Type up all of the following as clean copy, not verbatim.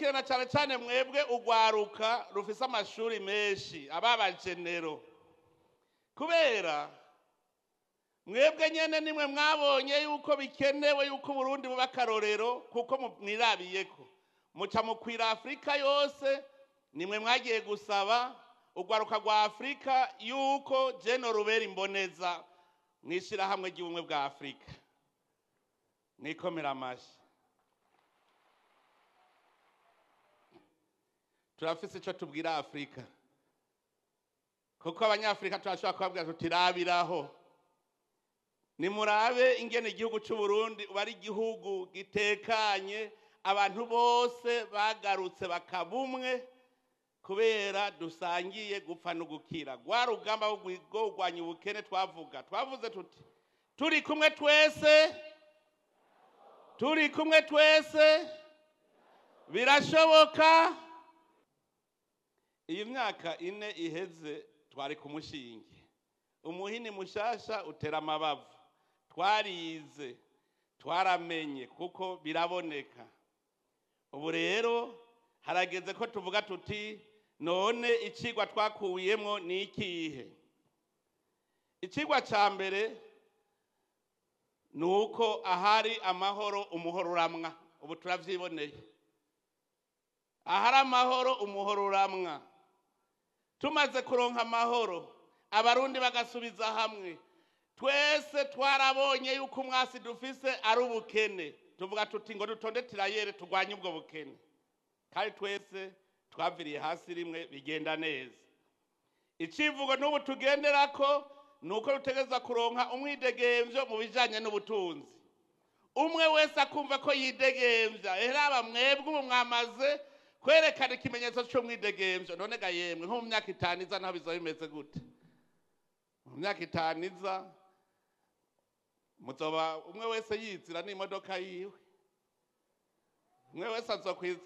ndabashimira na cyane cyane mwebwe urwaruka rufise amashuri menshi ababagenero kubera mwebwe nyene nimwe mwabonye yuko bikenewe yuko Burundi buba karorero kuko mwirabiyeko muca mukwira Afrika yose nimwe mwagiye gusaba urwaruka rwa Afrika yuko jeno rubera imboneza mwishira hamwe ry'ubumwe bwa Afrika mwikomera amashi turafise ico tubwira Afrika kuko abanyafrika turashobora kubabwira tutirabiraho nimurabe ingene igihugu cy'u Burundi bari igihugu gitekanye abantu bose bagarutse bakabumwe kubera dusangiye gupfa no gukira gwa rugamba rwo kurwanya ubukene twavuze tuti turi kumwe twese birashoboka. Iyi myaka 4 iheze twari kumushinge umuhini mushasha utera amabavu twarize twaramenye kuko biraboneka ubu rero harageze ko tuvuga tuti none icigwa twakuyemo ni ikihe. Icigwa ca mbere nuko ahari amahoro umuhoro uramwa ubu turavyiboneye ahari amahoro umuhoro uramwa tumaze kuronka amahoro abarundi bagasubiza hamwe twese twarabonye yuko umwasi dufise ari ubukene tuvuga tuti ngo dutonde tirayere turwanye ubwo bukene kandi twese twaviriye hasi rimwe bigenda neza. Icivugo n'ubu tugenderako nuko rutegeza kuronka umwidegemvyo mu bijanye n'ubutunzi umwe wese akumva ko yidegemvya eraba mwebwe ubu mwamaze kwerekana ikimenyetso cy'umwidegemvyo none ga yemwe nko mu myaka 5 iza naho bizo bimeze gute mu myaka 5 iza muzoba umwe wese yizira n'imodoka yiwe umwe wese azokwiza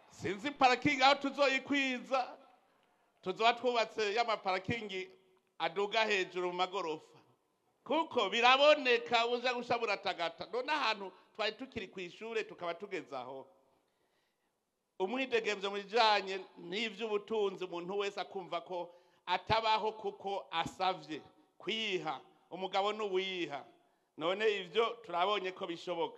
sinzi parking aho tuzoyikwiza tuzoba twubatse y'ama parking aduga hejuru mu magorofa kuko biraboneka uza gushabura tagata none ahantu twari tukiri kwishure tukaba tugezaho umwidegemvyo mujanye n'ivy'ubutunzi umuntu wese akumva ko atabaho kuko asavye kwiha umugabo n'uwiha none ivyo turabonye ko bishoboka.